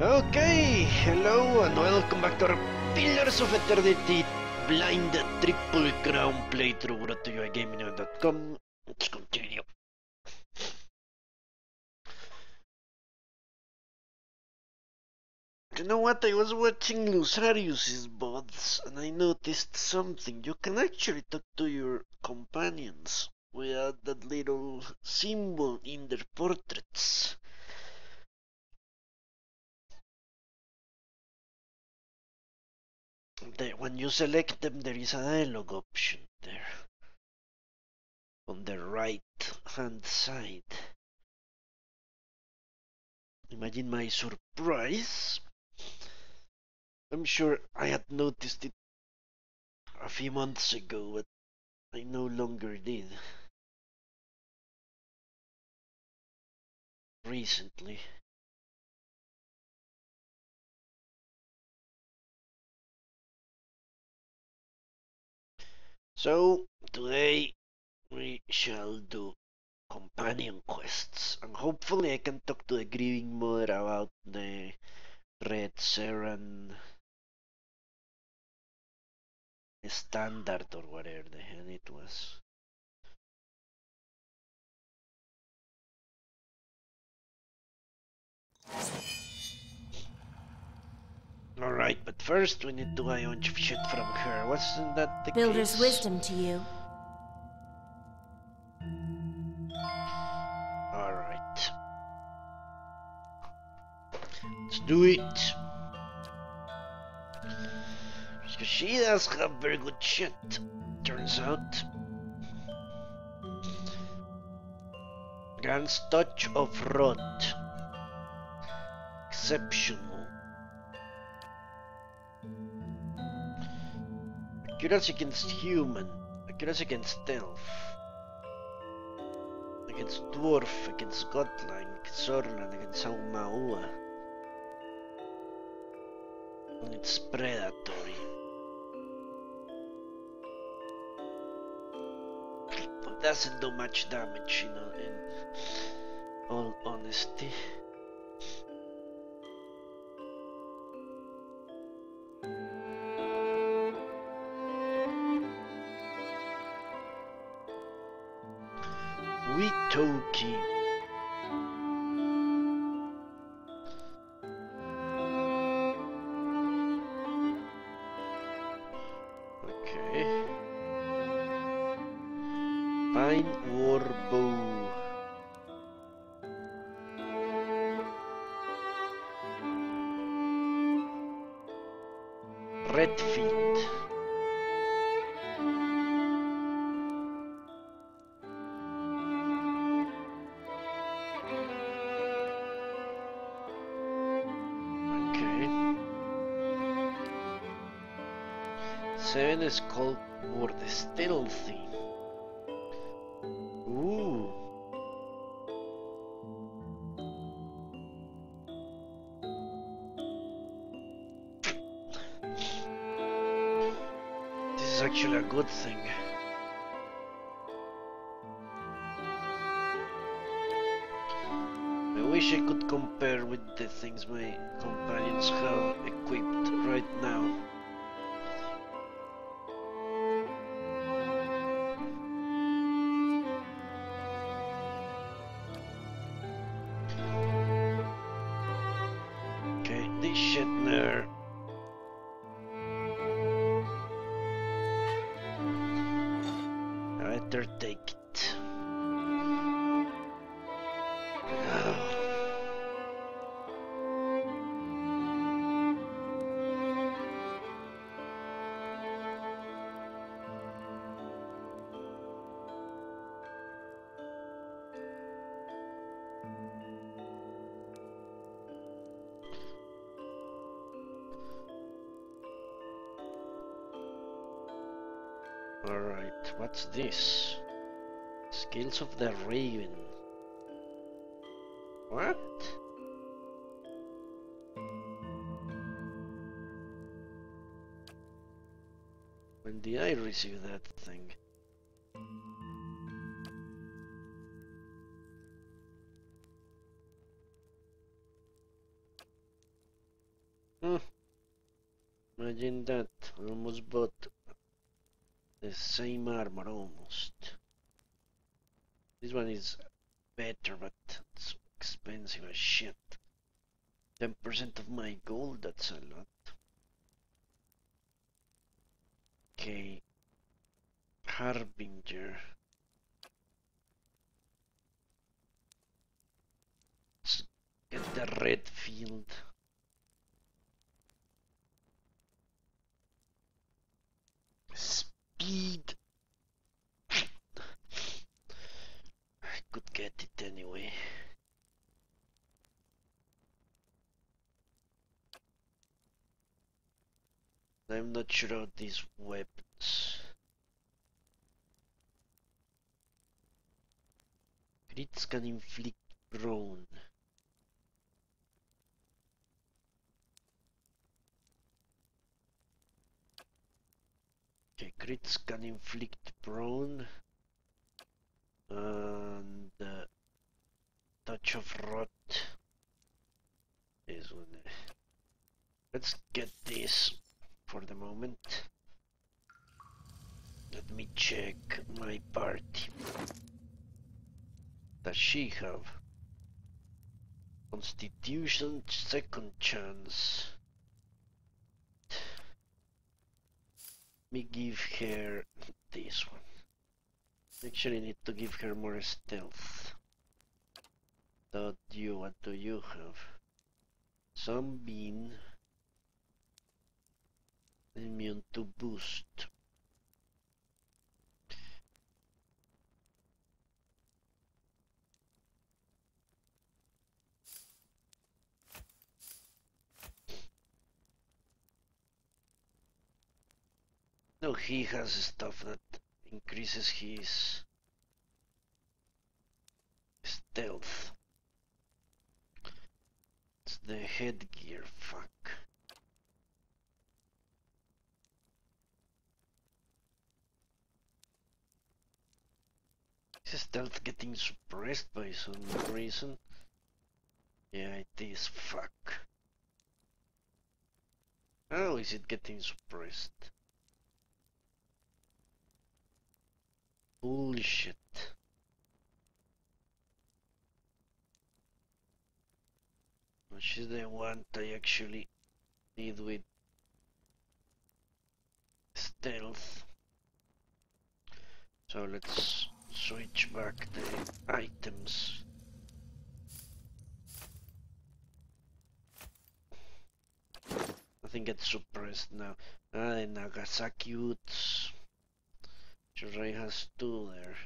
Okay, hello and welcome back to our Pillars of Eternity blind triple crown playthrough brought to you by GamingOn.com. Let's continue. You know what? I was watching Lusarius's VODs and I noticed something. You can actually talk to your companions without that little symbol in their portraits. When you select them, there is a dialog option there on the right hand side. Imagine my surprise. I'm sure I had noticed it a few months ago, but I no longer did recently. So today we shall do companion quests, and hopefully I can talk to the grieving mother about the Red Seren standard or whatever the hell it was. Alright, but first we need to buy a bunch of shit from her. Wasn't that the Builder's case? wisdom to you. Alright. Let's do it. Because she does have very good shit, turns out. Grants touch of rot. Exceptional. Accuracy against human. Accuracy against stealth. Against dwarf, against godline, against Orlan, against Aumaua. And it's predatory. But doesn't do much damage, you know, in all honesty. Witoki. Okay. Pine Warbow. Redfield. Seven is called more the stealthy. Ooh. This is actually a good thing. I wish I could compare with the things my companions have equipped right now. Take it. Alright, what's this? Skills of the Raven. What? When did I receive that thing? Imagine that, I almost bought the same armor, almost. This one is better, but it's expensive as shit. 10% of my gold, that's a lot. Okay. Harbinger. Let's get the red field. Speed. I could get it anyway. I'm not sure of these weapons. Crits can inflict prone. Okay, crits can inflict prone. And touch of rot is one. Let's get this for the moment. Let me check my party. Does she have Constitution second chance? Let me give her this one. Actually need to give her more stealth. What do you have? Sunbeam. Immune to boost. No, he has stuff that increases his stealth. It's the headgear, fuck. Is stealth getting suppressed by some reason? Yeah, it is, fuck. How is it getting suppressed? Bullshit. Which is the one I actually need with stealth. So let's switch back the items. Nothing gets suppressed now. Ah, the Nagasaki Woods. Shirai has two there.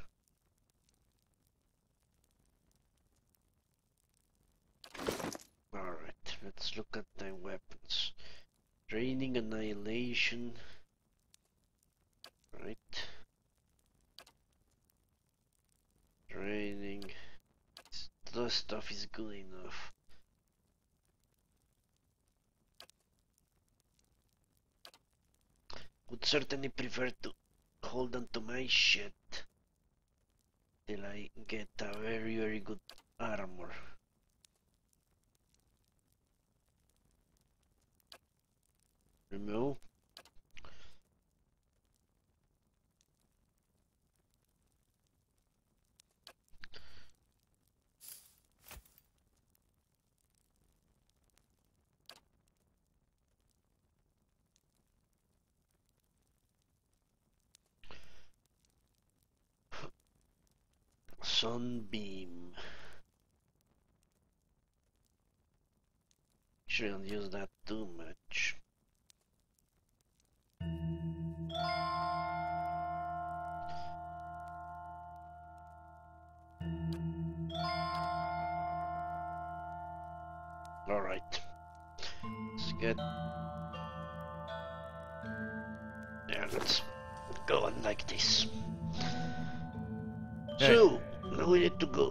Alright, let's look at the weapons. Draining Annihilation. Right. Draining. This stuff is good enough. Would certainly prefer to hold on to my shit till I get a very good armor. Remove. Sunbeam. Shouldn't use that too much. Alright. Let's get... Yeah, let's go on like this. Hey. So, now we need to go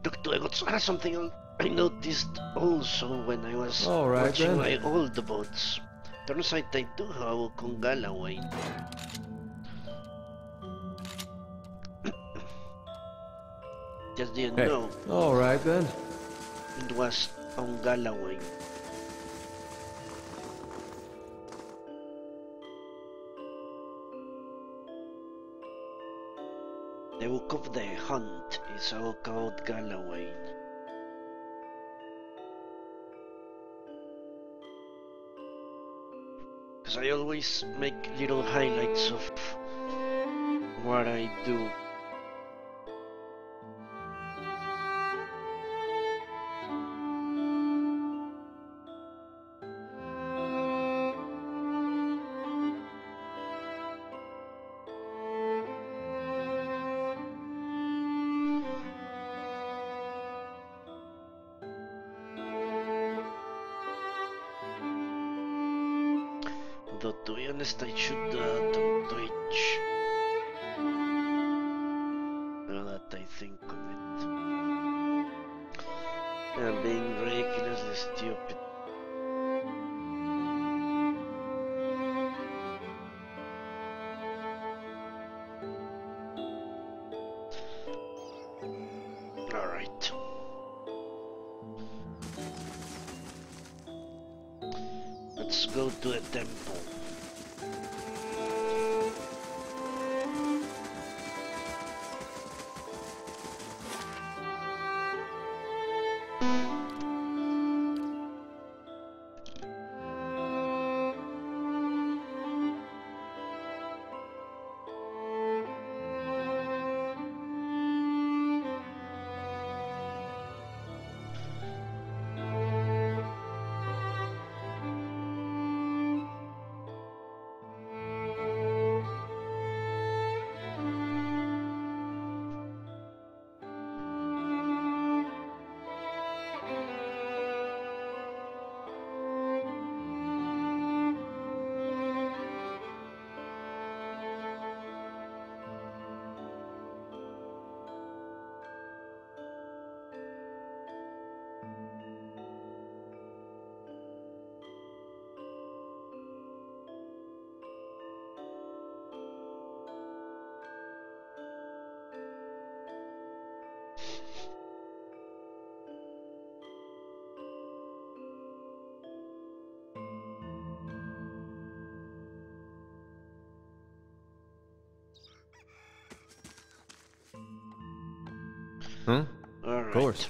talk to Egots. Something I noticed also when I was watching my old boats. Turns out I do have a Kongala wine. Just didn't know. Alright then. It was Kongala wine. The Book of the Hunt is all about Galloway. Because I always make little highlights of what I do. Though to be honest, I should on Twitch. Now that I think of it. I'm being ridiculously stupid. Alright. Let's go to the temple. Huh? All right. Of course.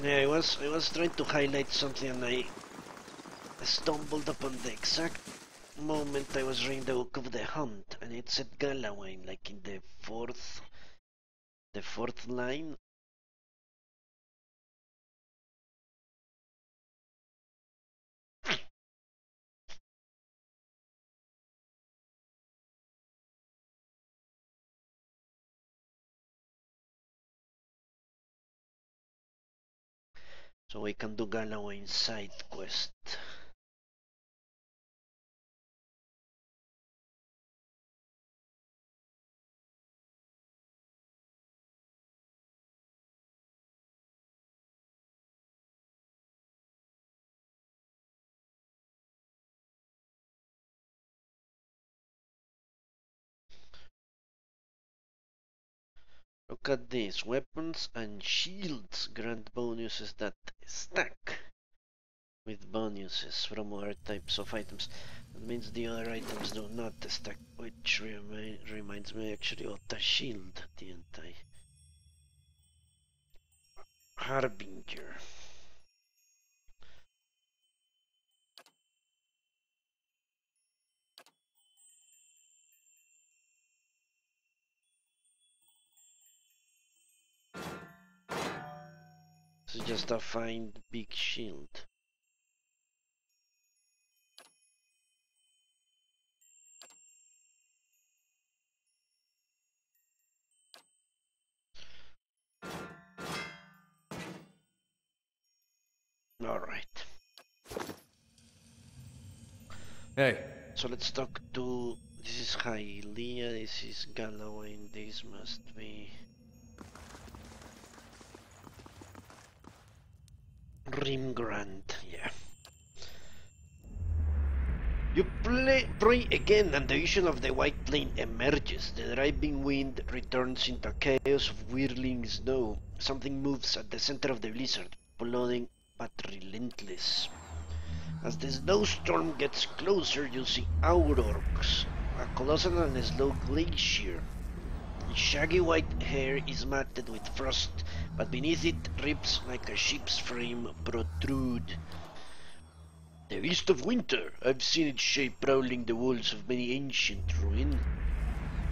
Yeah, I was trying to highlight something and I stumbled upon the exact moment I was reading the Book of the Hunt, and it said Galloway, like in the fourth line. So we can do Galloway side quest. Look at this, weapons and shields grant bonuses that stack with bonuses from other types of items. That means the other items do not stack, which reminds me actually of the shield, didn't I? Harbinger. This is just a fine big shield. Alright. Hey. So let's talk to... This is Hylia, this is Galloway, and this must be... Rimgrand, yeah. You pray again, and the vision of the white plane emerges. The driving wind returns into a chaos of whirling snow. Something moves at the center of the blizzard, plodding but relentless. As the snowstorm gets closer, you see Aurochs, a colossal and slow glacier. Its shaggy white hair is matted with frost, but beneath it, ribs like a ship's frame protrude. The beast of winter. I've seen its shape prowling the walls of many ancient ruins.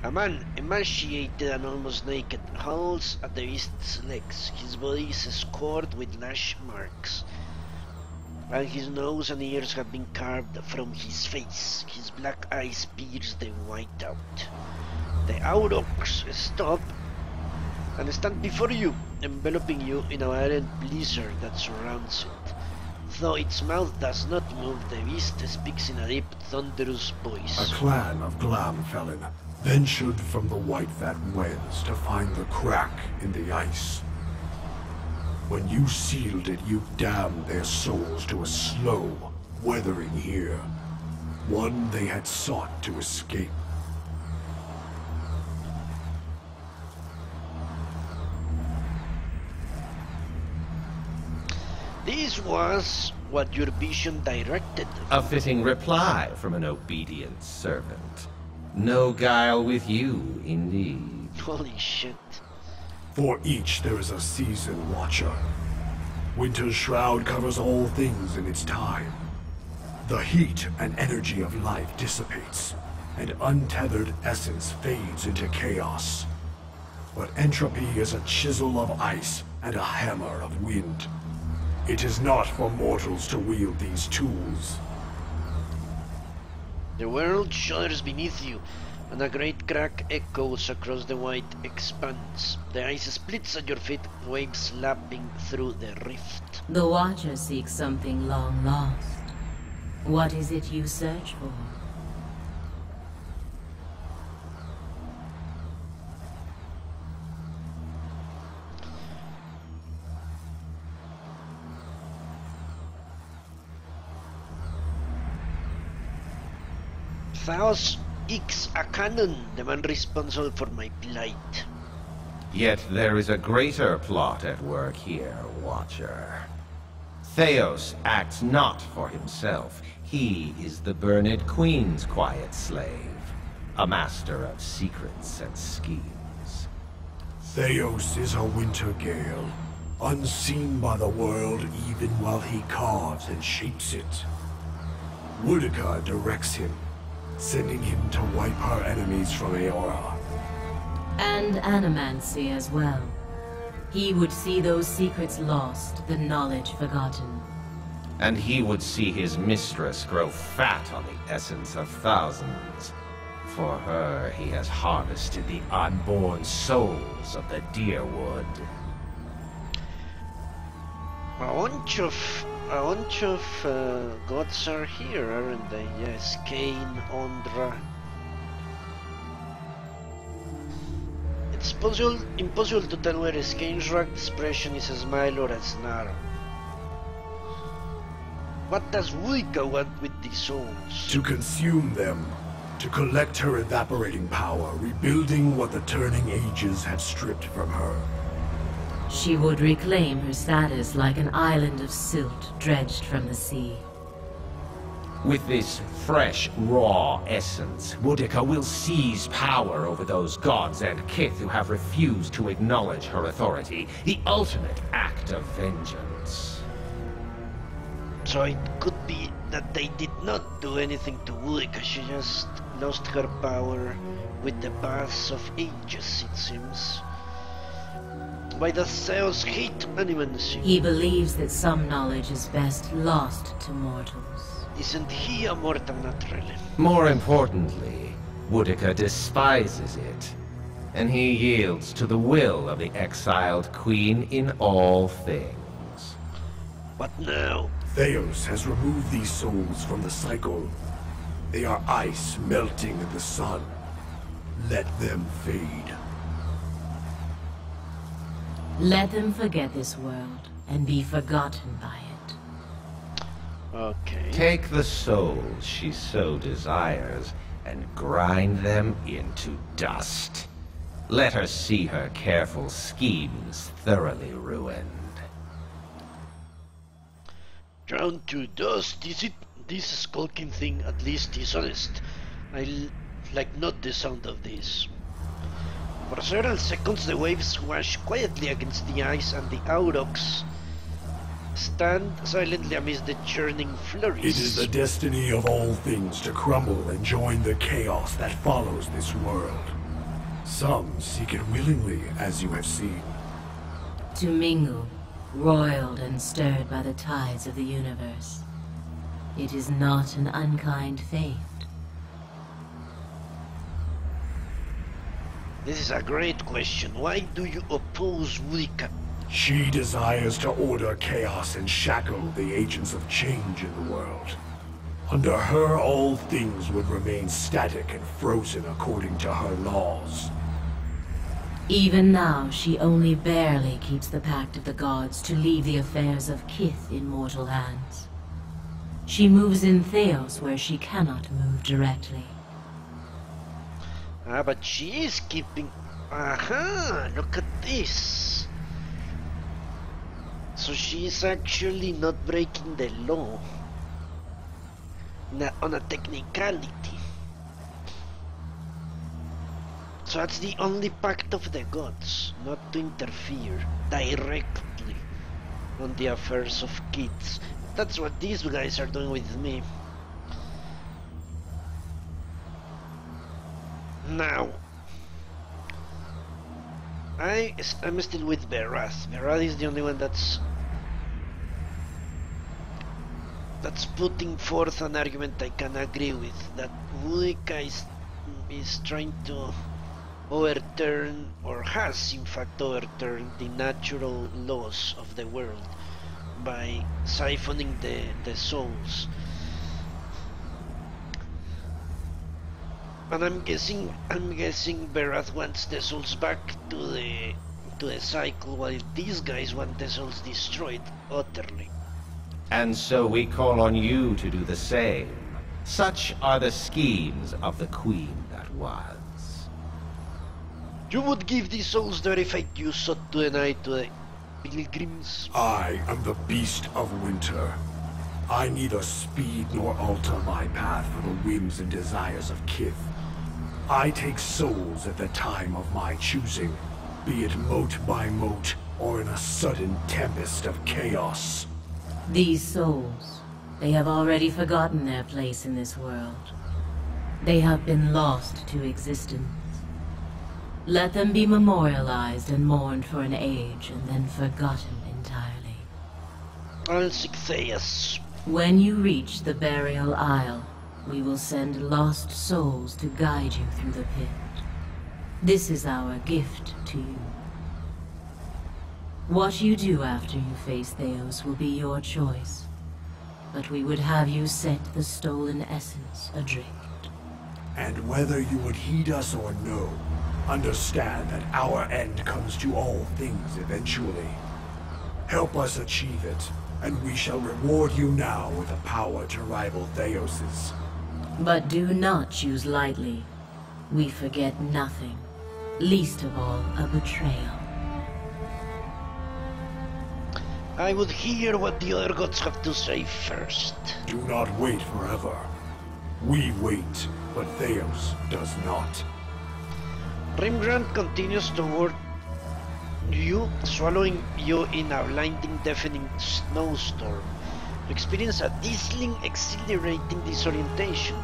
A man, emaciated and almost naked, hauls at the beast's legs. His body is scored with lash marks, and his nose and ears have been carved from his face. His black eyes pierce the white out. The Aurochs stop and stand before you, enveloping you in a violent blizzard that surrounds it. Though its mouth does not move, the beast speaks in a deep, thunderous voice. A clan of Glamfelin ventured from the White Vat Wells to find the crack in the ice. When you sealed it, you damned their souls to a slow weathering here, one they had sought to escape. This was what your vision directed. A fitting reply from an obedient servant. No guile with you, indeed. Holy shit. For each there is a season watcher. Winter's shroud covers all things in its time. The heat and energy of life dissipates, and untethered essence fades into chaos. But entropy is a chisel of ice and a hammer of wind. It is not for mortals to wield these tools. The world shudders beneath you, and a great crack echoes across the white expanse. The ice splits at your feet, waves lapping through the rift. The Watcher seeks something long lost. What is it you search for? Thaos Ix a cannon, the man responsible for my plight. Yet there is a greater plot at work here, Watcher. Theos acts not for himself. He is the Burned Queen's quiet slave, a master of secrets and schemes. Theos is a winter gale, unseen by the world even while he carves and shapes it. Boudica directs him, sending him to wipe her enemies from Aora. And animancy as well. He would see those secrets lost, the knowledge forgotten. And he would see his mistress grow fat on the essence of thousands. For her, he has harvested the unborn souls of the Deerwood. A bunch of gods are here, aren't they? Yes, Cain, Ondra. It's impossible to tell whether Cain's ragged expression is a smile or a snarl. What does Boudica want with these souls? To consume them, to collect her evaporating power, rebuilding what the turning ages have stripped from her. She would reclaim her status like an island of silt dredged from the sea. With this fresh, raw essence, Boudica will seize power over those gods and kith who have refused to acknowledge her authority, the ultimate act of vengeance. So it could be that they did not do anything to Boudica, she just lost her power with the pass of ages, it seems. Why does Theos hate animancy? He believes that some knowledge is best lost to mortals. Isn't he a mortal naturally? More importantly, Boudica despises it, and he yields to the will of the exiled queen in all things. What now? Theos has removed these souls from the cycle. They are ice melting in the sun. Let them fade. Let them forget this world and be forgotten by it. Okay. Take the souls she so desires and grind them into dust. Let her see her careful schemes thoroughly ruined. Drowned to dust. Is it this skulking thing at least is honest? Like not the sound of this. For several seconds the waves wash quietly against the ice and the aurochs stand silently amidst the churning flurries. It is the destiny of all things to crumble and join the chaos that follows this world. Some seek it willingly, as you have seen. To mingle, roiled and stirred by the tides of the universe. It is not an unkind fate. This is a great question. Why do you oppose Wicca? She desires to order chaos and shackle the agents of change in the world. Under her, all things would remain static and frozen according to her laws. Even now, she only barely keeps the pact of the gods to leave the affairs of Kith in mortal hands. She moves in Theos where she cannot move directly. Ah, but she is keeping... Aha! Look at this! So she is actually not breaking the law. On a technicality. So that's the only pact of the gods, not to interfere directly on the affairs of kids. That's what these guys are doing with me. Now, I'm still with Berath. Berath is the only one that's putting forth an argument I can agree with. That Wicca is trying to overturn, or has in fact overturned, the natural laws of the world by siphoning the souls. And I'm guessing Berath wants the souls back to the cycle, while these guys want the souls destroyed utterly. And so we call on you to do the same. Such are the schemes of the Queen that was. You would give these souls the very fate you sought to deny to the pilgrims? I am the beast of winter. I neither speed nor alter my path for the whims and desires of Kith. I take souls at the time of my choosing, be it mote by mote, or in a sudden tempest of chaos. These souls, they have already forgotten their place in this world. They have been lost to existence. Let them be memorialized and mourned for an age, and then forgotten entirely. I'll seek Theus. When you reach the burial isle, we will send lost souls to guide you through the pit. This is our gift to you. What you do after you face Theos will be your choice, but we would have you set the stolen essence adrift. And whether you would heed us or no, understand that our end comes to all things eventually. Help us achieve it, and we shall reward you now with a power to rival Theos's. But do not choose lightly. We forget nothing, least of all a betrayal. I would hear what the other gods have to say first. Do not wait forever. We wait, but Theos does not. Rimgrant continues toward you, swallowing you in a blinding, deafening snowstorm. You experience a dazzling, exhilarating disorientation.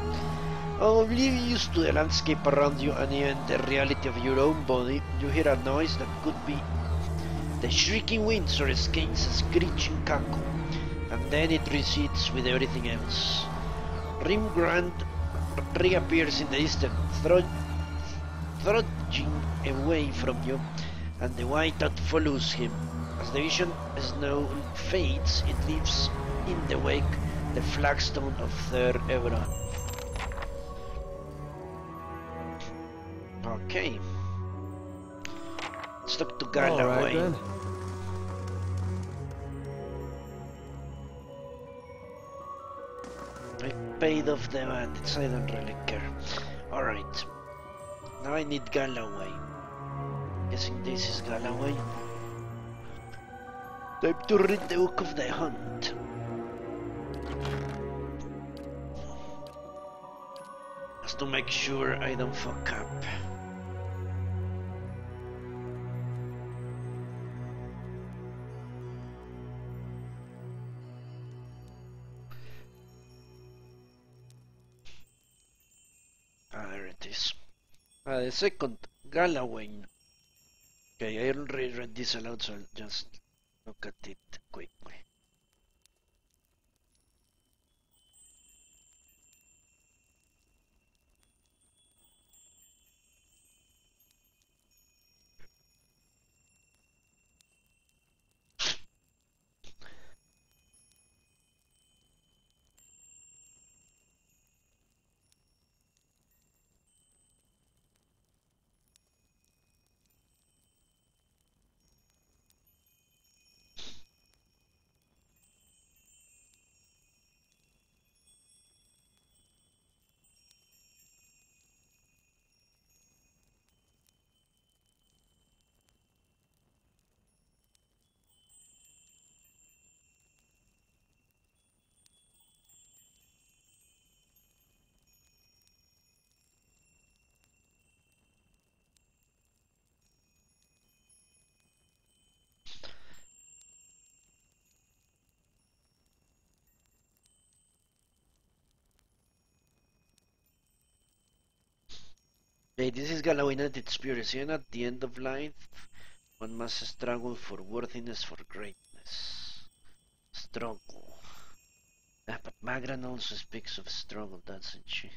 Oblivious to the landscape around you and even the reality of your own body, you hear a noise that could be the shrieking winds or Skane's screeching cackle, and then it recedes with everything else. Rimgrant reappears in the distance, trudging away from you, and the whiteout follows him. As the vision now fades, it leaves in the wake the flagstone of Third Ebron. Okay. Let's talk to Galloway. Then. paid off the bandits, I don't really care. Alright. Now I need Galloway. Guessing this is Galloway. Time to rid the Hook of the Hunt. Just to make sure I don't fuck up. There it is. The second, Galloway. Okay, I already read this aloud, so I'll just look at it quickly. Okay, this is Galloway at its purest, and at the end of life, one must struggle for worthiness, for greatness. Struggle. But Magran also speaks of struggle, doesn't she?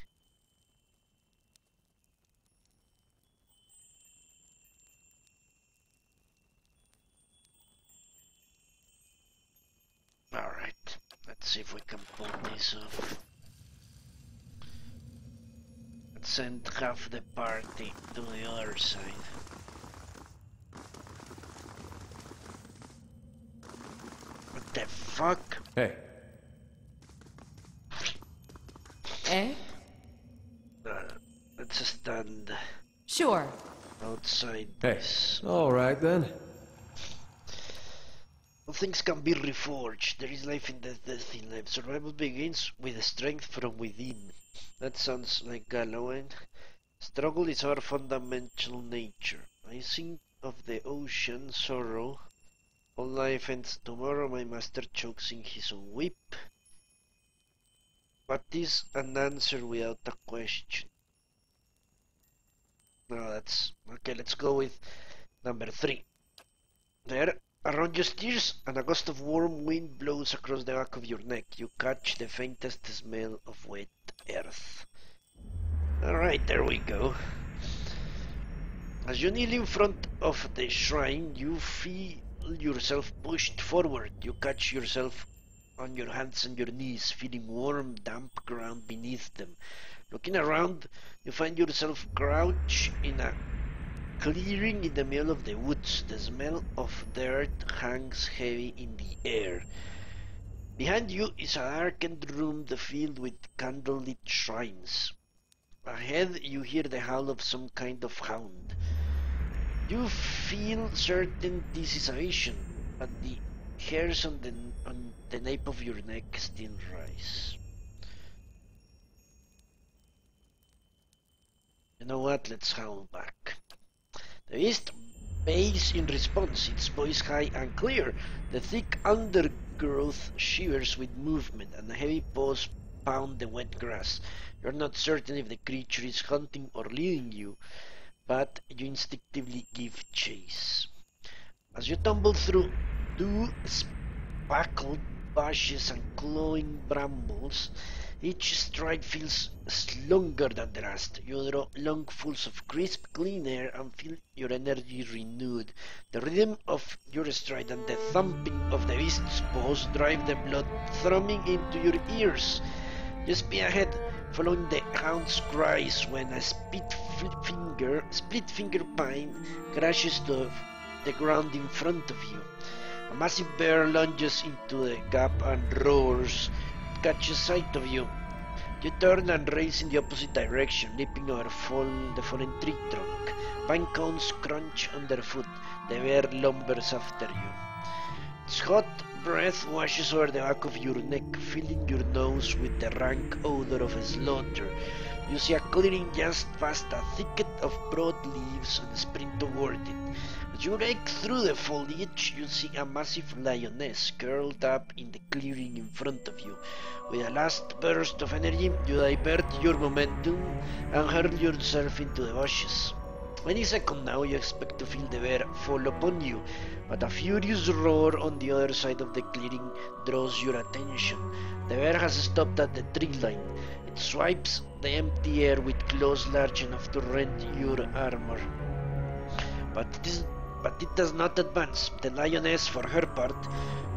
Alright, let's see if we can pull this off. Send half the party to the other side. What the fuck? Hey. Eh? Let's stand Sure. outside Hey. this. All right then. All things can be reforged. There is life in death, death in life. Survival begins with strength from within. That sounds like Galloway. Struggle is our fundamental nature. I think of the ocean, sorrow. All life ends tomorrow. My master chokes in his own whip. What is an answer without a question? No, that's... Okay, let's go with number 3. There, around your steers, and a gust of warm wind blows across the back of your neck. You catch the faintest smell of wet earth. Alright, there we go. As you kneel in front of the shrine, you feel yourself pushed forward. You catch yourself on your hands and your knees, feeling warm, damp ground beneath them. Looking around, you find yourself crouched in a clearing in the middle of the woods. The smell of dirt hangs heavy in the air. Behind you is a darkened room filled with candlelit shrines. Ahead you hear the howl of some kind of hound. You feel certain this is a vision, but the hairs on the nape of your neck still rise. You know what? Let's howl back. The beast bays in response, its voice high and clear. The thick undergrowth shivers with movement, and heavy paws pound the wet grass. You're not certain if the creature is hunting or leading you, but you instinctively give chase. As you tumble through 2 spackled bushes and clawing brambles, each stride feels longer than the last. You draw lungfuls of crisp, clean air and feel your energy renewed. The rhythm of your stride and the thumping of the beast's paws drive the blood thrumming into your ears. Just be ahead, following the hound's cries, when a split finger pine crashes to the ground in front of you. A massive bear lunges into the gap and roars. It catches sight of you. You turn and race in the opposite direction, leaping over the fallen tree trunk. Pine cones crunch underfoot. The bear lumbers after you. Its hot breath washes over the back of your neck, filling your nose with the rank odor of slaughter. You see a clearing just past a thicket of broad leaves and sprint toward it. As you rake through the foliage, you see a massive lioness curled up in the clearing in front of you. With a last burst of energy, you divert your momentum and hurl yourself into the bushes. Any second now, you expect to feel the bear fall upon you, but a furious roar on the other side of the clearing draws your attention. The bear has stopped at the tree line. It swipes the empty air with claws large enough to rend your armor. But it does not advance. The lioness, for her part,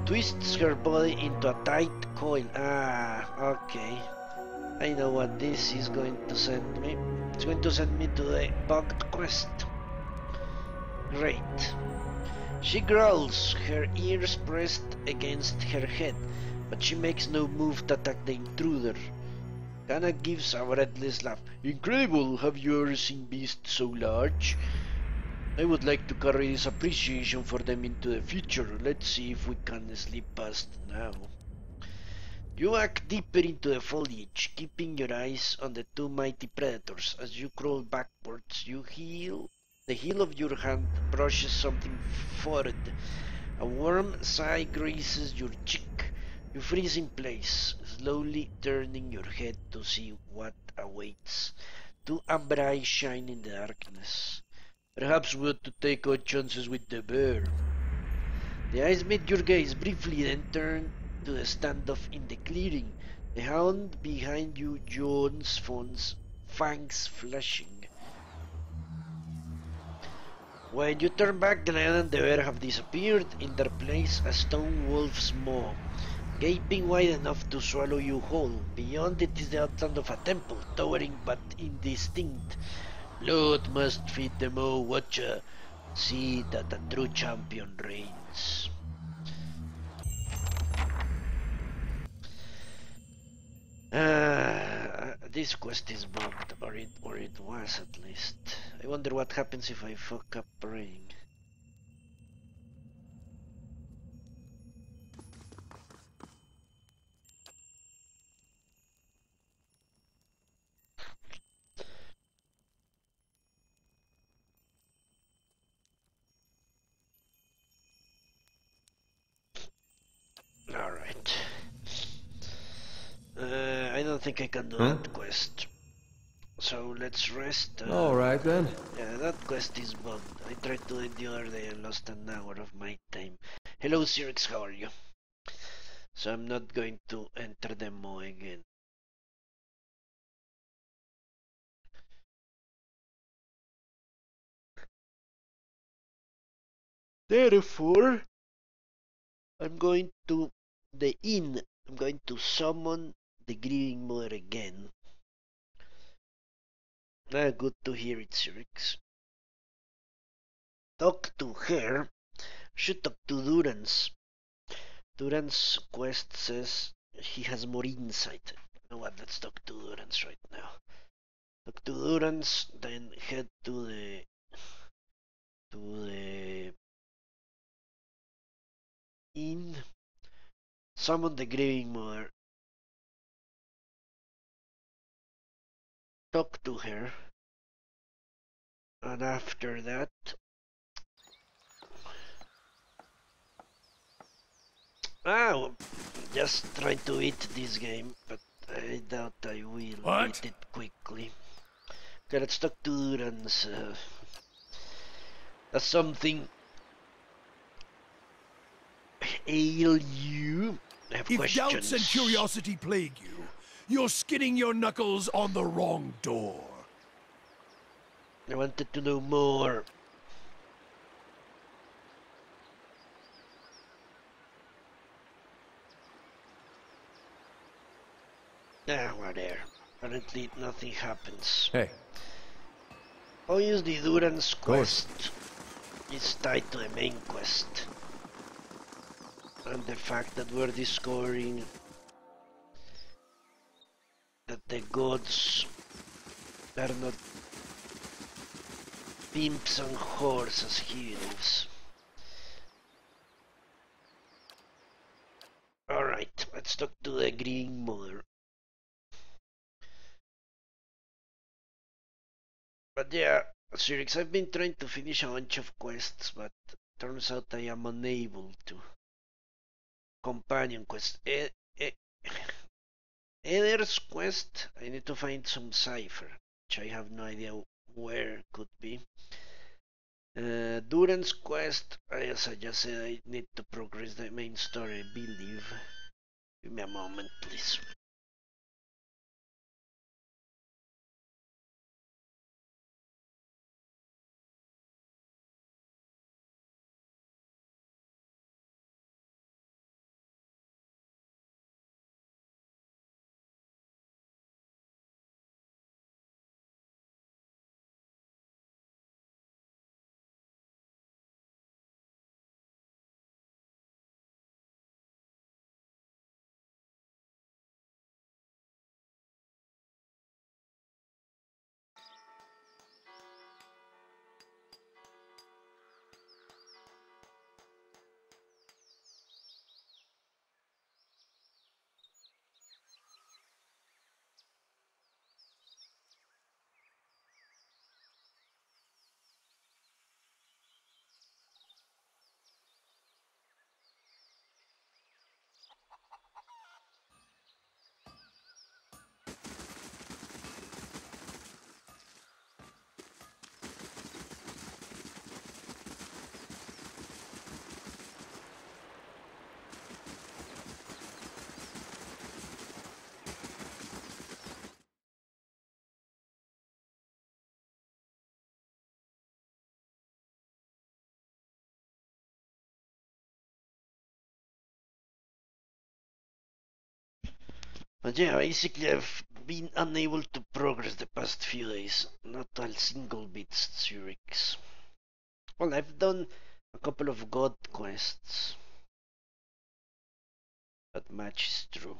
twists her body into a tight coil. Okay. I know what this is going to send me. It's going to send me to the bugged quest. Great. She growls, her ears pressed against her head, but she makes no move to attack the intruder. Kana gives a breathless laugh. Incredible, have you ever seen beasts so large? I would like to carry this appreciation for them into the future. Let's see if we can slip past now. You walk deeper into the foliage, keeping your eyes on the two mighty predators. As you crawl backwards, the heel of your hand brushes something foreign. A warm sigh grazes your cheek. You freeze in place, slowly turning your head to see what awaits. Two amber eyes shine in the darkness. Perhaps we ought to take our chances with the bear. The eyes meet your gaze briefly, then turn to the standoff in the clearing. The hound behind you yawns, fangs flashing. When you turn back, the lion and the bear have disappeared. In their place, a stone wolf's maw, gaping wide enough to swallow you whole. Beyond it is the outline of a temple, towering but indistinct. Blood must feed the maw, watcher. See that a true champion reigns. This quest is bugged, or it was at least. I wonder what happens if I fuck up praying. Alright. I don't think I can do that quest. So let's rest. Alright then. Yeah, that quest is bugged. I tried to do it the other day and lost an hour of my time. Hello Cyrix, how are you? So I'm not going to enter the MO again. Therefore, I'm going to the inn. I'm going to summon the grieving mother again. Good to hear it, Cyrix. Talk to her. Should talk to Duran's. Duran's quest says he has more insight. You know what? Let's talk to Duran's right now. Talk to Duran's, then head to the inn. Summon the grieving mother. Talk to her. And after that, just try to eat this game, but I doubt I will eat it quickly. Okay, let's talk to Duran's. Does something ail you? I have questions. If doubts and curiosity plague you, you're skinning your knuckles on the wrong door. I wanted to know more. We're there. Apparently nothing happens. Hey. Always the Duran's quest is tied to the main quest. And the fact that we're discovering that the gods are not pimps and whores as he lives. Alright, let's talk to the Green Mother. But yeah, Sirix, I've been trying to finish a bunch of quests, but turns out I am unable to. Companion quest. Eder's quest, I need to find some cipher, which I have no idea where it could be. Duran's quest, as I just said, I need to progress the main story, I believe. Give me a moment, please. But yeah, basically I've been unable to progress the past few days. Not a single bit, Zurich. Well, I've done a couple of god quests. That much is true.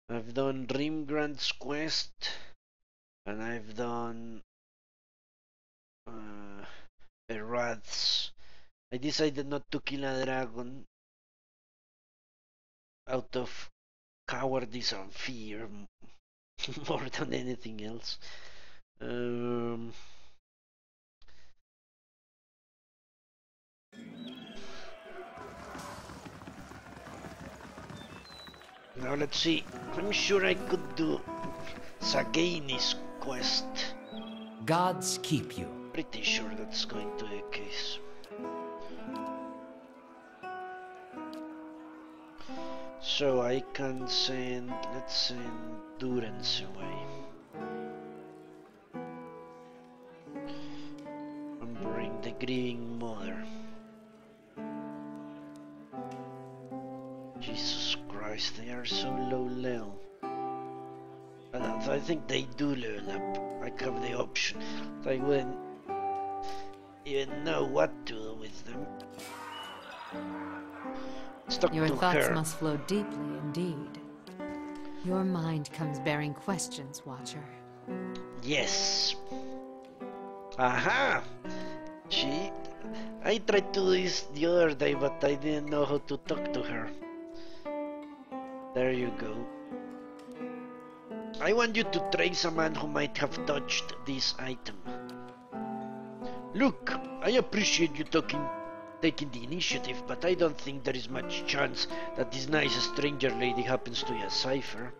I've done Rimgrand's quest, and I've done the Wraths. I decided not to kill a dragon out of cowardice and fear more than anything else. Now let's see. I'm sure I could do Sagai's quest. Gods keep you. Pretty sure that's going to be the case. So I can send, let's send Durance away. And bring the Grieving Mother. Jesus Christ, they are so low level. But I think they do level up. I have the option. I wouldn't even know what to do with them. Stuck Your to thoughts her. must flow deeply indeed. Your mind comes bearing questions, Watcher. Yes. Aha! I tried to do this the other day, but I didn't know how to talk to her. There you go. I want you to trace a man who might have touched this item. Look, I appreciate you taking the initiative, but I don't think there is much chance that this nice stranger lady happens to be a cipher.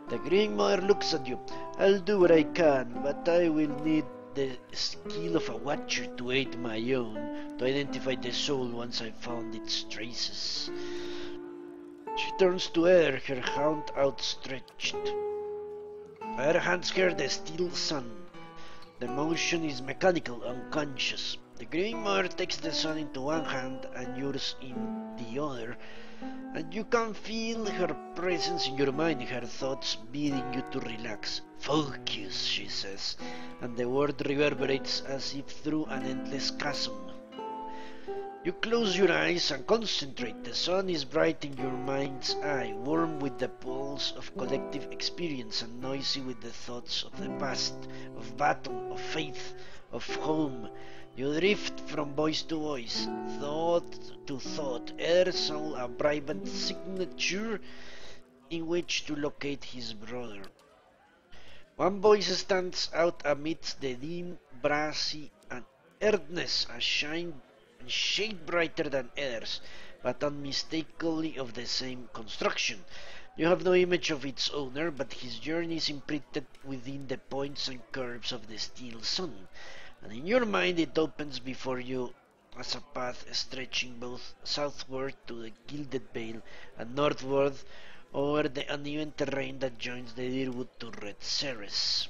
The Green Mother looks at you. I'll do what I can, but I will need the skill of a watcher to aid my own to identify the soul once I've found its traces. She turns to Eder, her hand outstretched. Her hands carry the steel sun. The motion is mechanical, unconscious. The Green Mother takes the sun into one hand and yours in the other, and you can feel her presence in your mind, her thoughts bidding you to relax. Focus, she says, and the word reverberates as if through an endless chasm. You close your eyes and concentrate. The sun is bright in your mind's eye, warm with the pulse of collective experience and noisy with the thoughts of the past, of battle, of faith, of home. You drift from voice to voice, thought to thought. Either saw a vibrant signature in which to locate his brother. One voice stands out amidst the dim, brassy, and earthness, a shade brighter than others, but unmistakably of the same construction. You have no image of its owner, but his journey is imprinted within the points and curves of the steel sun, and in your mind it opens before you as a path stretching both southward to the Gilded Vale and northward over the uneven terrain that joins the Deerwood to Red Ceres.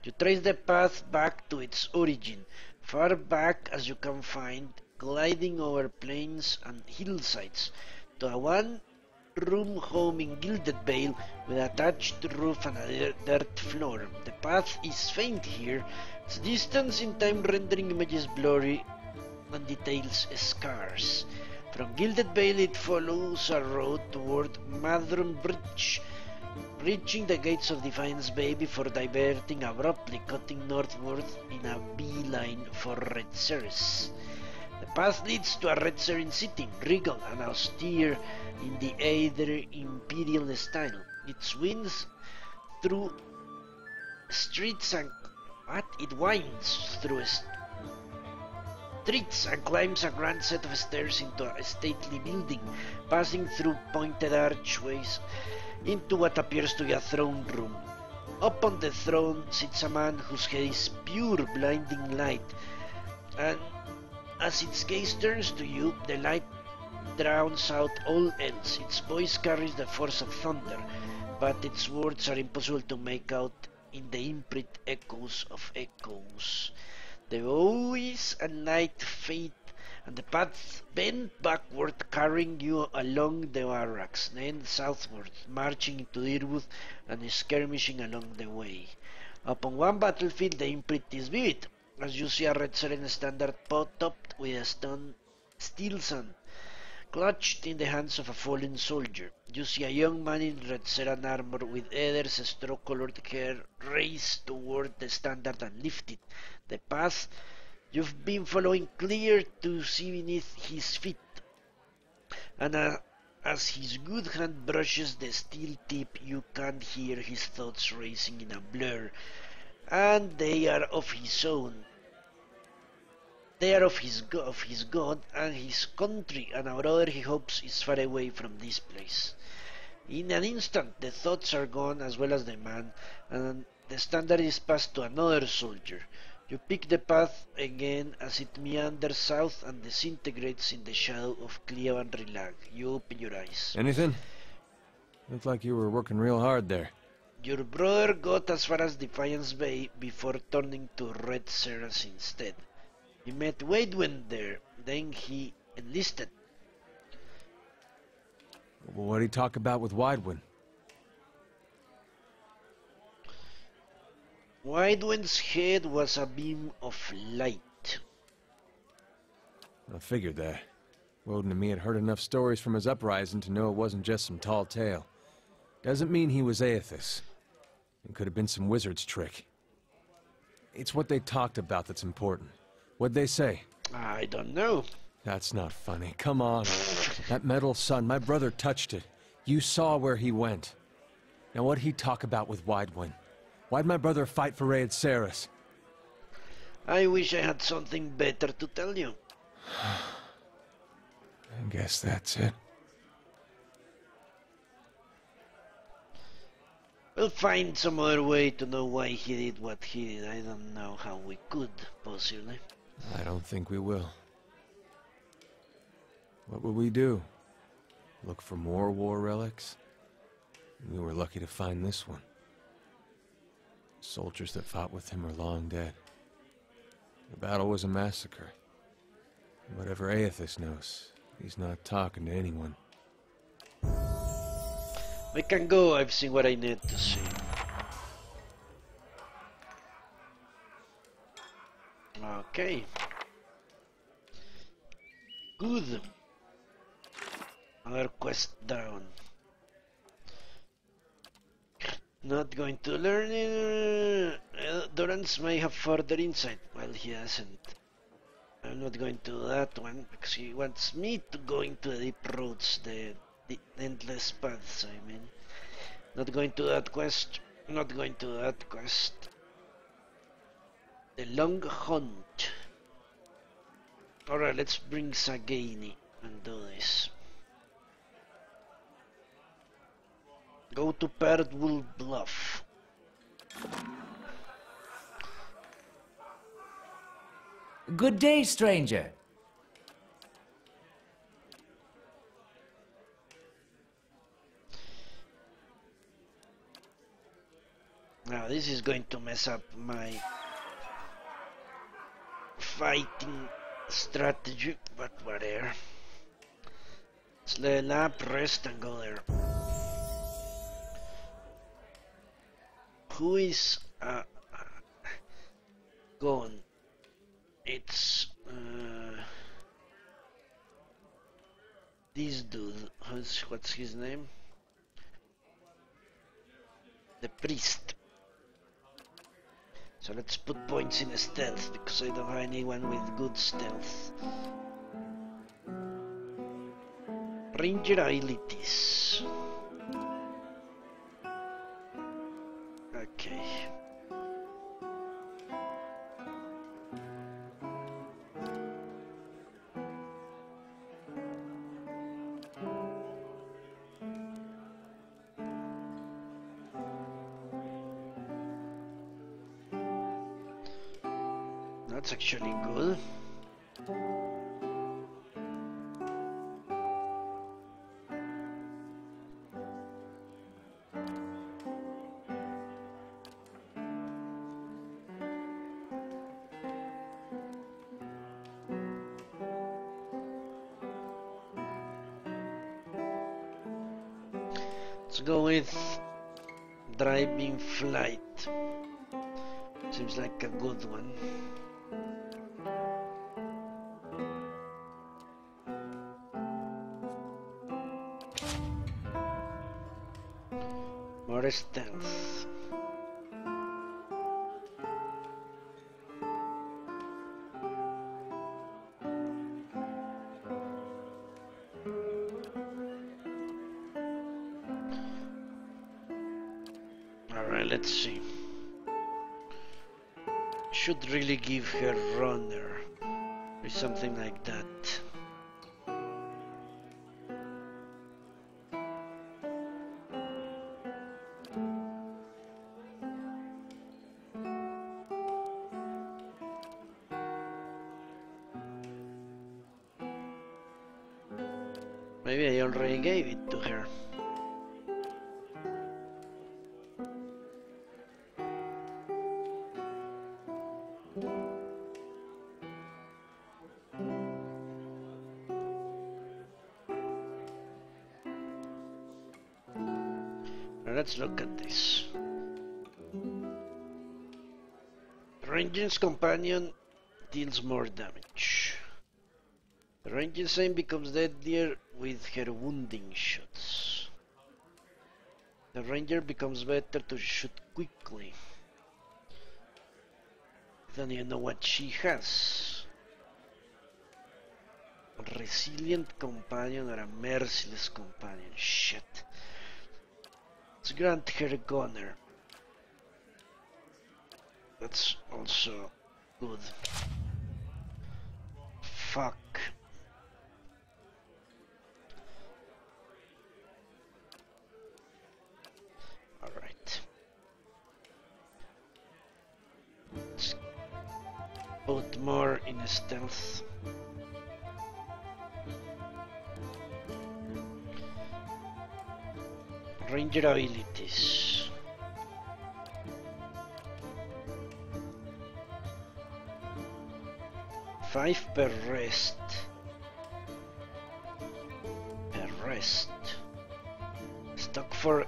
You trace the path back to its origin, far back as you can find, gliding over plains and hillsides, to a one-room home in Gilded Vale with a thatched roof and a dirt floor. The path is faint here, its distance in time rendering images blurry and details scarce. From Gilded Vale it follows a road toward Madron Bridge, reaching the gates of Defiance Bay before diverting abruptly, cutting northward in a beeline for Red Ceres. The path leads to a Red Ceres city, regal and austere in the either imperial style. It winds through streets and it winds through streets and climbs a grand set of stairs into a stately building, passing through pointed archways into what appears to be a throne room. Up on the throne sits a man whose head is pure blinding light, and as its gaze turns to you, the light drowns out all else. Its voice carries the force of thunder, but its words are impossible to make out in the imprint echoes of echoes. The voice and light fade, and the path bent backward, carrying you along the barracks, then southward, marching into Deerwood and skirmishing along the way. Upon one battlefield, the imprint is vivid, as you see a Red Seren standard topped with a steel sun, clutched in the hands of a fallen soldier. You see a young man in Red Seren armor with Eder's straw-colored hair raised toward the standard and lifted. The path you've been following clear to see beneath his feet, and as his good hand brushes the steel tip, you can hear his thoughts racing in a blur, and they are of his own. They are of his god and his country, and our brother, he hopes, is far away from this place. In an instant, the thoughts are gone as well as the man, and the standard is passed to another soldier. You pick the path again as it meanders south and disintegrates in the shadow of Cleavan Rilag. You open your eyes. Anything? Looked like you were working real hard there. Your brother got as far as Defiance Bay before turning to Red Ceres instead. He met Waidwen there, then he enlisted. Well, what did he talk about with Waidwen? Waidwen's head was a beam of light. I figured that. Woden and me had heard enough stories from his uprising to know it wasn't just some tall tale. Doesn't mean he was Aethys. It could have been some wizard's trick. It's what they talked about that's important. What'd they say? I don't know. That's not funny. Come on. That metal sun, my brother touched it. You saw where he went. Now what'd he talk about with Waidwen? Why'd my brother fight for Red Ceres? I wish I had something better to tell you. I guess that's it. We'll find some other way to know why he did what he did. I don't know how we could, possibly. I don't think we will. What would we do? Look for more war relics? We were lucky to find this one. Soldiers that fought with him are long dead. The battle was a massacre. Whatever Aethys knows, he's not talking to anyone. I can go, I've seen what I need to see. Okay. Good. Another quest down. Not going to learn it. Durance may have further insight. Well, he hasn't. I'm not going to do that one because he wants me to go into the deep roads, the endless paths, I mean. Not going to that quest. Not going to that quest. The long hunt. Alright, let's bring Sagani and do this. Go to Perdwool Bluff. Good day, stranger. Now this is going to mess up my fighting strategy, but whatever. Let's level up, rest, and go there. Who is gone? It's this dude. What's his name? The priest. So let's put points in stealth because I don't have anyone with good stealth. Ranger abilities. Okay. That's actually good. Let's go with driving flight. Seems like a good one. More stealth. Alright, let's see. Should really give her runner or something like that. Maybe I already gave it to her. Let's look at this. Ranger's companion deals more damage. The ranger's aim becomes deadlier with her wounding shots. The ranger becomes better to shoot quickly. Don't even know what she has. A resilient companion or a merciless companion. Shit. Let's grant her gunner. That's also good. Fuck. Alright. Let's put more in stealth. Ranger abilities. 5 per rest. Per rest. Stuck for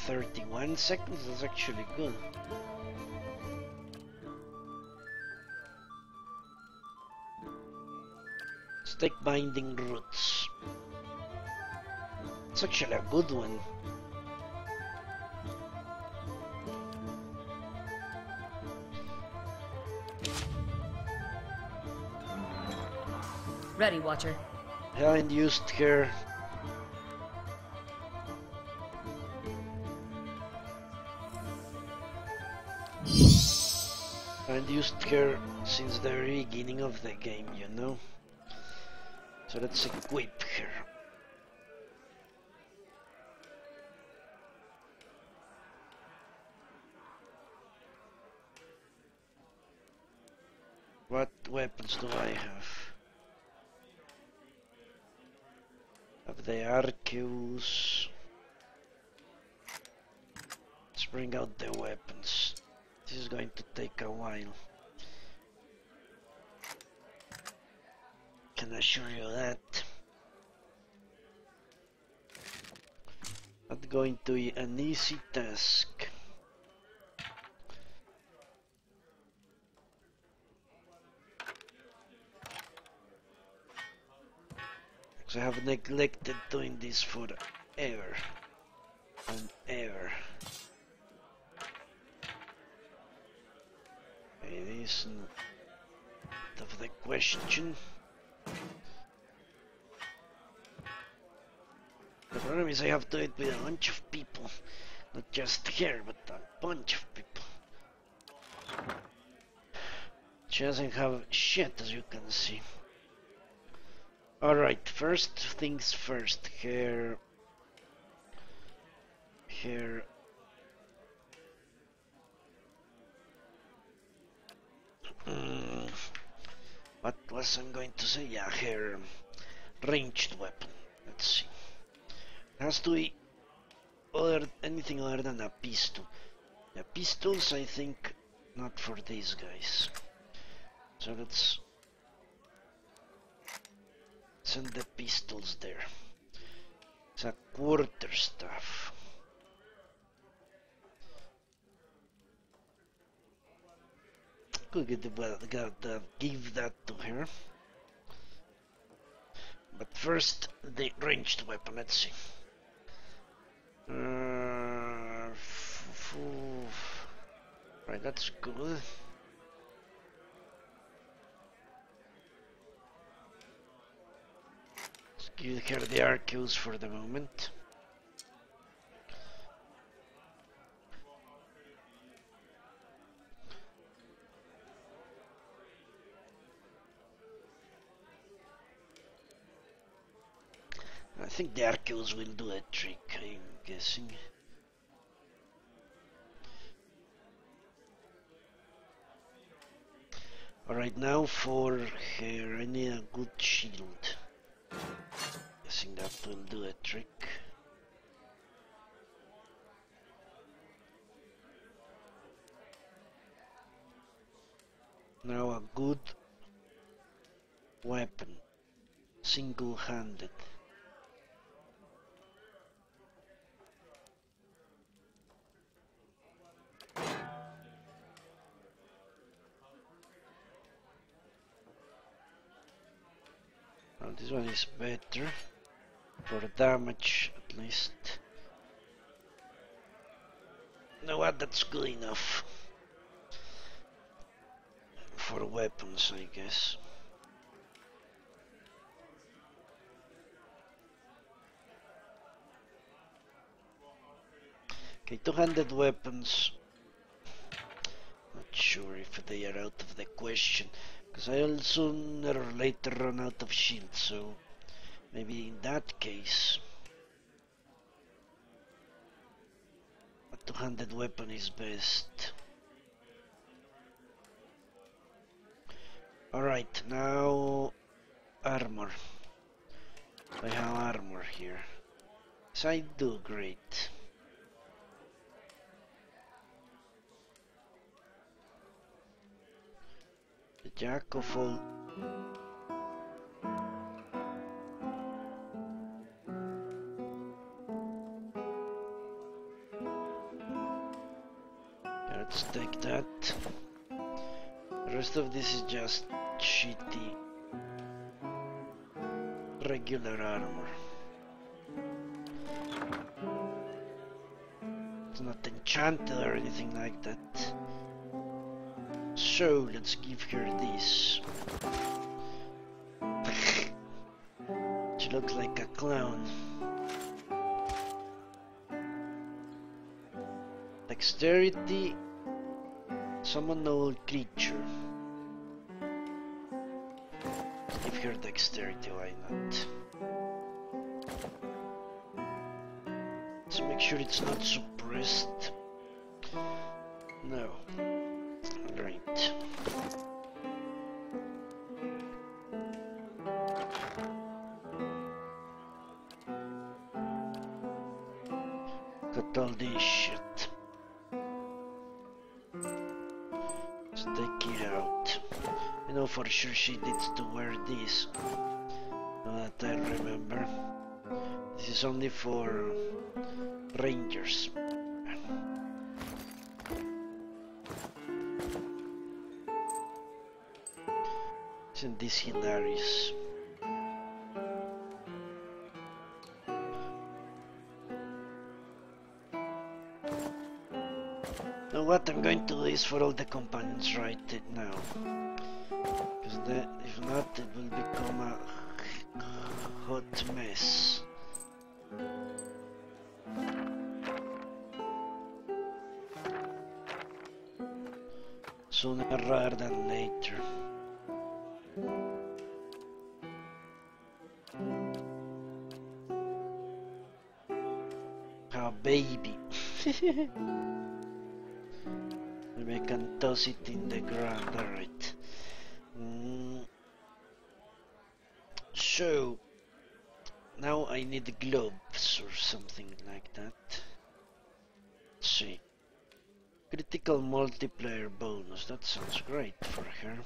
31 seconds, that's actually good. Stake binding roots. It's actually a good one. Ready, Watcher. Helen used her. And used her since the very beginning of the game, you know. So let's equip her. What weapons do I have? Have the Arceus. Let's bring out the weapons. This is going to take a while. Can assure you that. Not going to be an easy task. Because I have neglected doing this for ever and ever. It isn't of the question. The problem is I have to do it with a bunch of people. Not just here, but a bunch of people. She doesn't have shit, as you can see. Alright, first things first. Here. What was I going to say? Yeah, her ranged weapon. Let's see. It has to be anything other than a pistol. The pistols, I think, not for these guys. So let's send the pistols there. It's a quarterstaff. Could give that to her. But first, the ranged weapon. Let's see. Right, that's good. Let's give her the Arceus for the moment. I think the Arceus will do a trick, I'm guessing. Alright, now for her, I need a good shield. Guessing that will do a trick. Now a good weapon, single-handed. Well, this one is better, for damage at least. You know what, that's good enough. For weapons, I guess. Okay, two-handed weapons. Not sure if they are out of the question. Because I'll sooner or later run out of shields, so maybe in that case a two-handed weapon is best. Alright, now armor. I have armor here. Yes, I do, great. The jack of all Let's take that. The rest of this is just shitty regular armor. It's not enchanted or anything like that. So let's give her this. She looks like a clown. Dexterity. Summon all creature. Give her dexterity, why not? Let's make sure it's not suppressed. No. Great. Got all this shit. Let's take it out. I know for sure she needs to wear this. Now that I remember. This is only for rangers. Isn't this hilarious? Now what I'm going to do is for all the companions right now. Because if not, it will become a hot mess. Sooner rather than later. Oh, baby. Maybe I can toss it in the ground, alright. So, now I need gloves or something like that. Let's see. Critical multiplier bonus, that sounds great for her.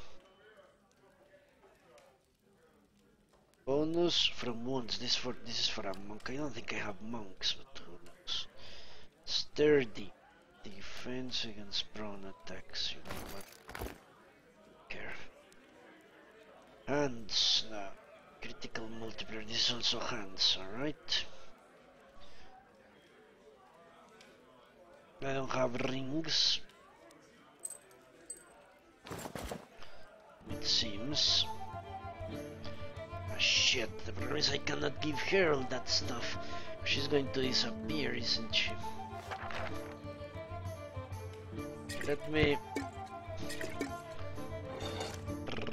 Bonus from wounds, this is for a monk. I don't think I have monks, but who knows. Sturdy. Defense against prone attacks, you know what? Care. Hands now. Critical multiplier, this is also hands, alright. I don't have rings. It seems. Ah shit, the problem is I cannot give her all that stuff. She's going to disappear, isn't she? Let me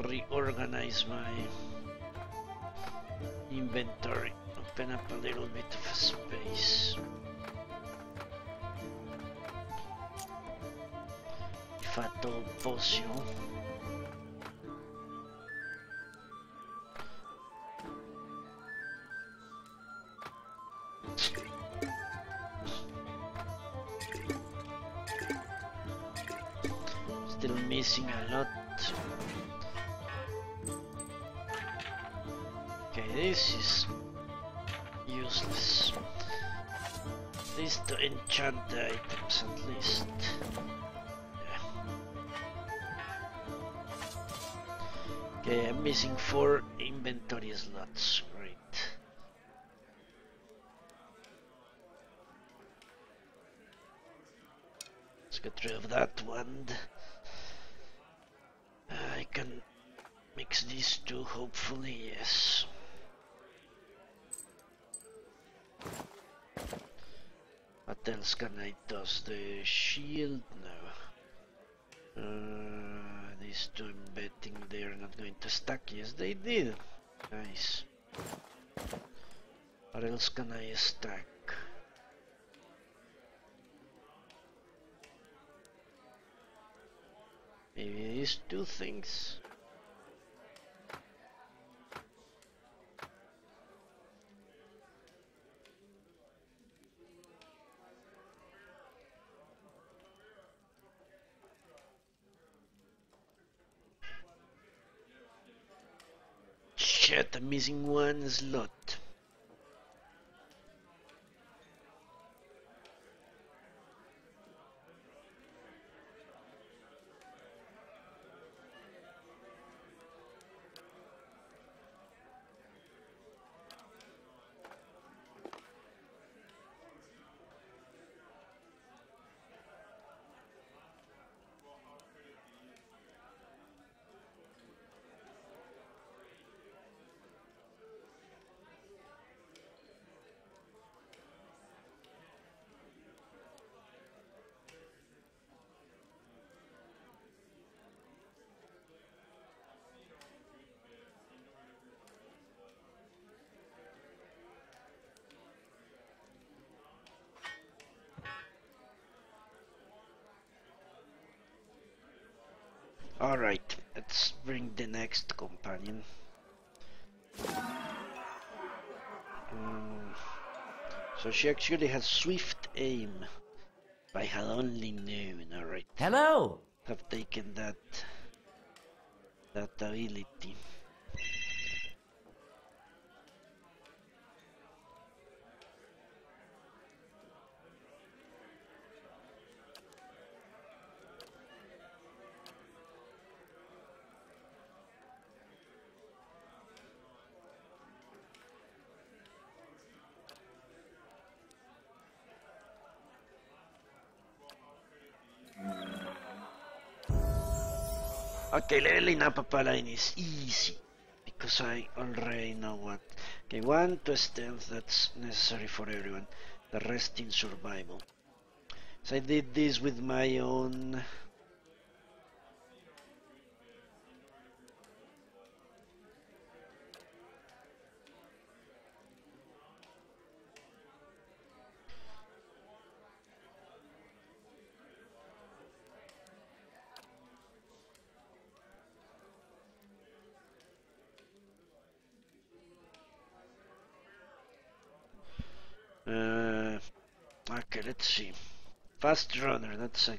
reorganize my inventory. Open up a little bit of space. If at all possible. Still missing a lot. Okay, this is useless. At least to enchant the items, at least. Yeah. Okay, I'm missing 4 inventory slots. Great. Let's get rid of that one. I can mix these two, hopefully, yes. What else can I toss? The shield? No. These two, I'm betting they're not going to stack. Yes, they did. Nice. What else can I stack? Maybe these 2 things. Shit, I'm missing one slot. Alright, let's bring the next companion. So she actually has swift aim. If I had only known, alright. Hello! Have taken that ability. Okay, leveling up a paladin is easy because I already know what. Okay, 1 to stealth, that's necessary for everyone. The rest in survival. So I did this with my own. Okay, let's see. Fast runner, that's a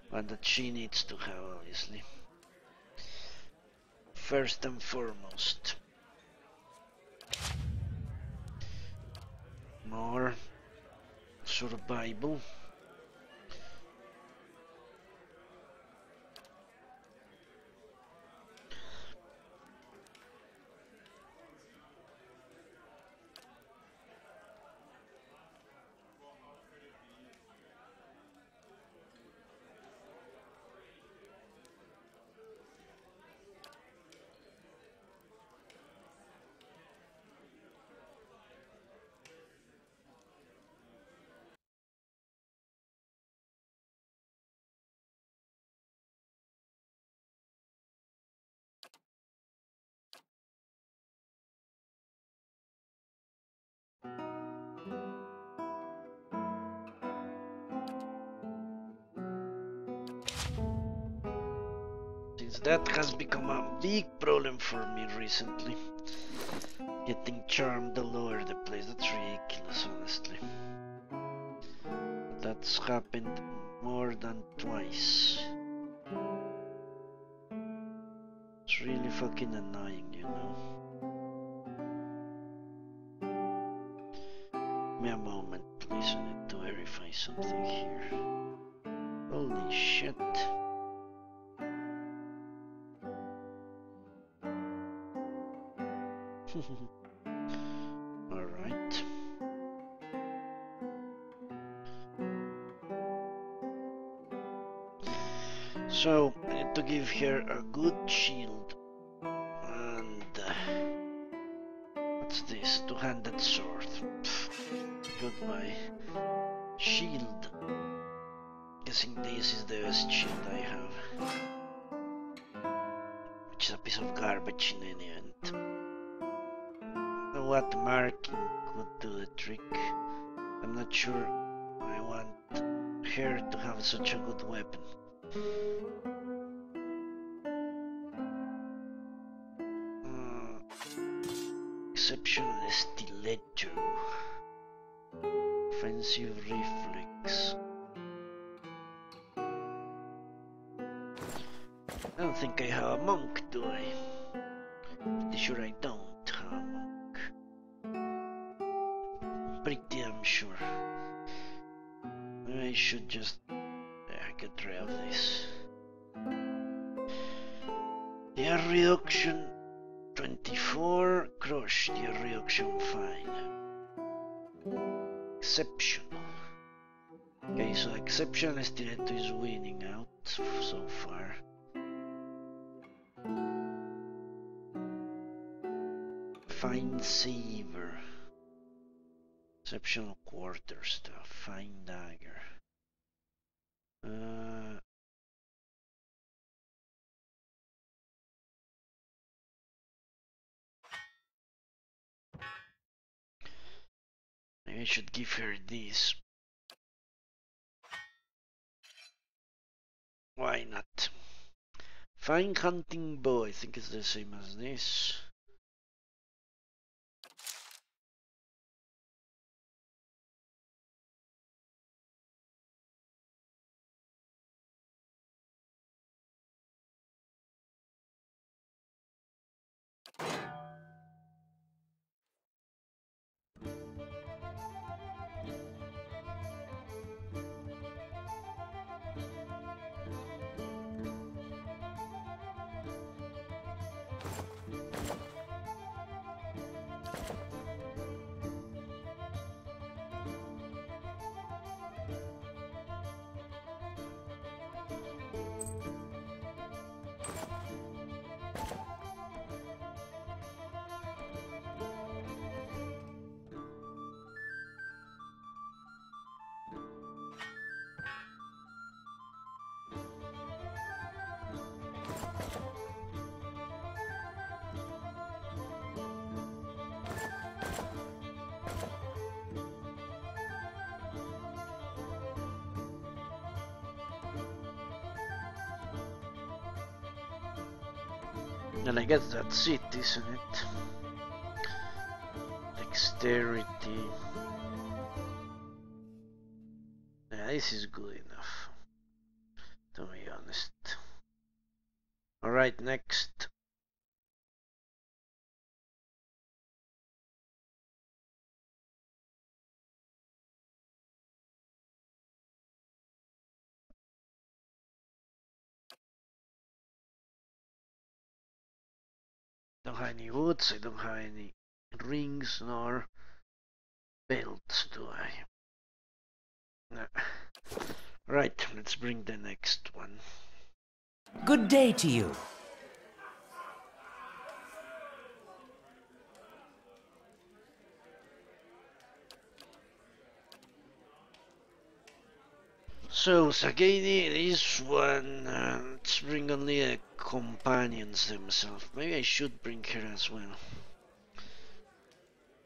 one that she needs to have, obviously. First and foremost. More survival. Since that has become a big problem for me recently. Getting charmed all over the place, that's ridiculous, honestly. That's happened more than twice. It's really fucking annoying, you know. Give me a moment, please, I need to verify something here. Holy shit. Alright. So, I need to give her a good shield. And... what's this? Two-handed sword. Goodbye. Shield. Guessing this is the best shield I have. Which is a piece of garbage in any event. What marking could do the trick? I'm not sure I want her to have such a good weapon. Exceptional stiletto. Offensive reflex. I don't think I have a monk, do I? Pretty sure I don't. pretty damn sure. I should just get rid of this. Their reduction 24, crush, their reduction fine. Exceptional. Okay, so exceptional estimator is winning out so far. Fine saver. Exceptional quarter stuff. Fine dagger. Maybe I should give her this. Why not? Fine hunting bow, I think it's the same as this. And I guess that's it, isn't it? Dexterity. Yeah, this is good enough, to be honest. Alright, next. Don't have any boots, I don't have any rings nor belts, do I? No. Right, let's bring the next one. Good day to you. So, Sagini, this one, let's bring only companions themselves. Maybe I should bring her as well.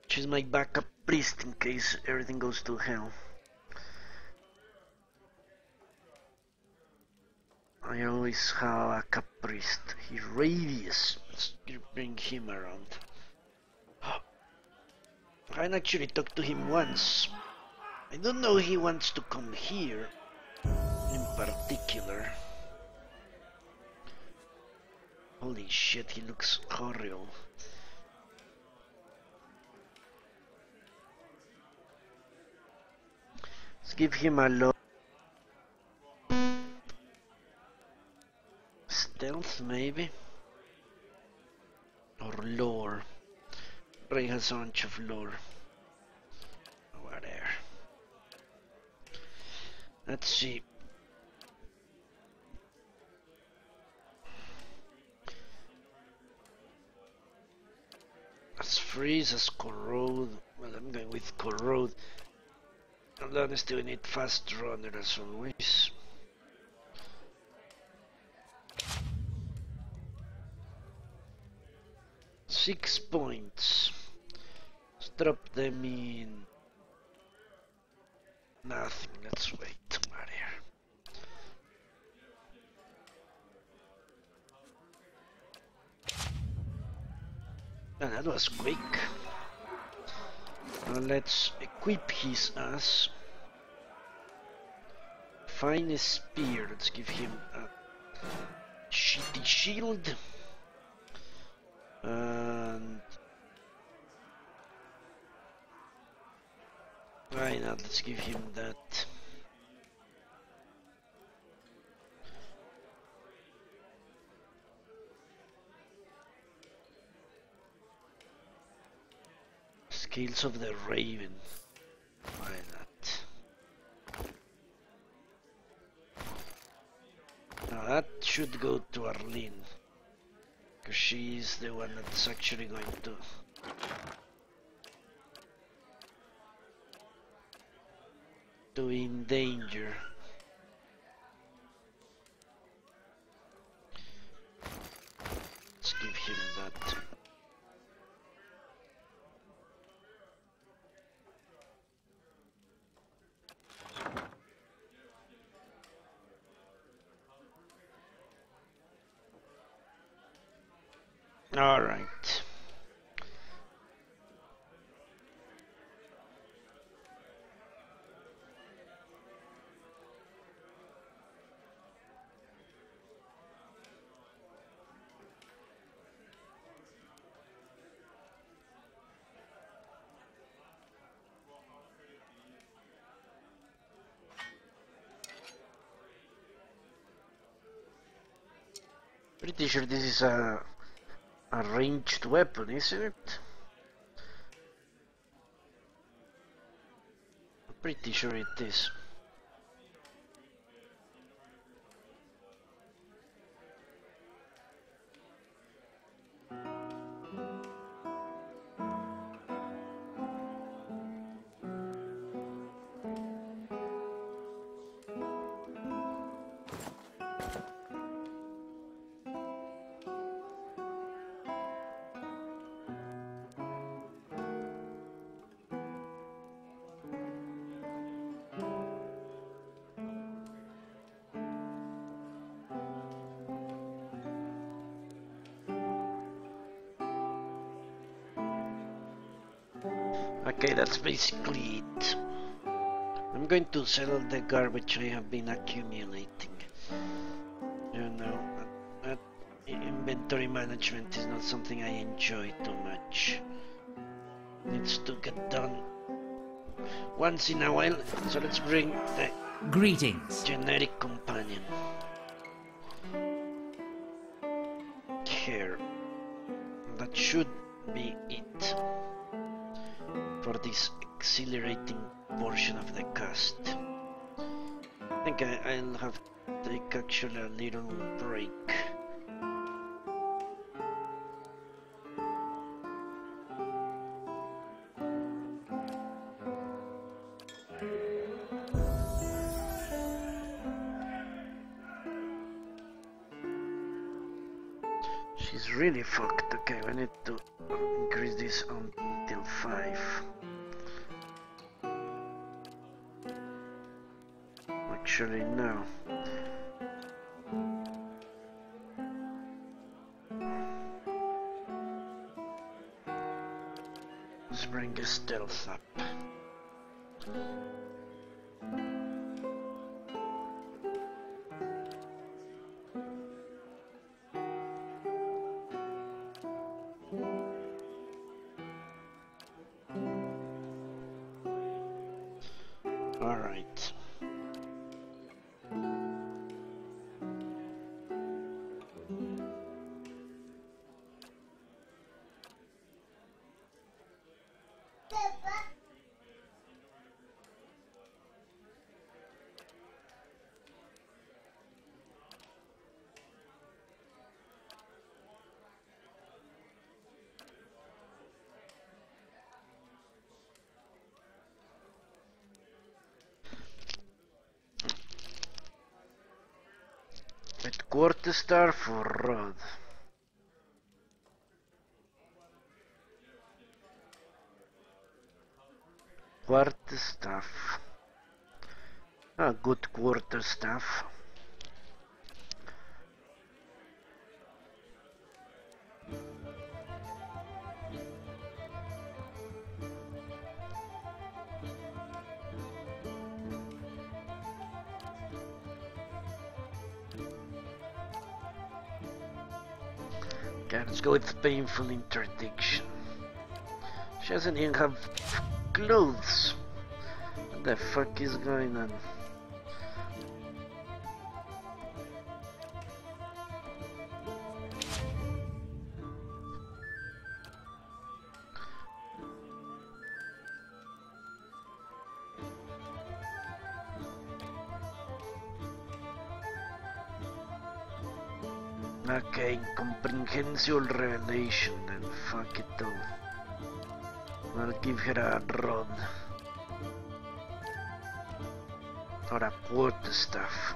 She's my backup priest in case everything goes to hell. I always have a backup priest. He's Flavius. Let's bring him around. I actually talked to him once. I don't know if he wants to come here in particular. Holy shit, he looks horrible. Let's give him a low stealth, maybe, or lore. Ray has a bunch of lore. Over there. Let's see. As freeze as corrode. Well, I'm going with corrode. And honestly, we need fast runner as always. Six points. Let's drop them in. Nothing. Let's wait. Right here. And that was quick. Now let's equip his ass. Find a spear. Let's give him a shitty shield. And Why not? Let's give him that. Scales of the Raven. Why not? Now that should go to Arlene, because she's the one that's actually going to be in danger. Let's give him that. All right. Pretty sure this is a ranged weapon, isn't it? I'm pretty sure it is. Okay, that's basically it. I'm going to sell the garbage I have been accumulating. You know, inventory management is not something I enjoy too much. Needs to get done once in a while, so let's bring the Greetings. generic companion here. That should be it for this exhilarating portion of the cast. I think I'll have to take actually a little break. She's really fucked. Okay, we need to increase this until 5. Actually, no. Let's bring the stealth up. All right. With quarter-star for Rod. Quarterstaff. A good quarterstaff. Okay, let's go with painful interdiction. She doesn't even have clothes. the fuck is going on? Okay, incomprehensible revelation, then fuck it though. I'll give her a rod. Or a quarter staff.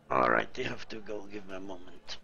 Alright, I have to go, give me a moment.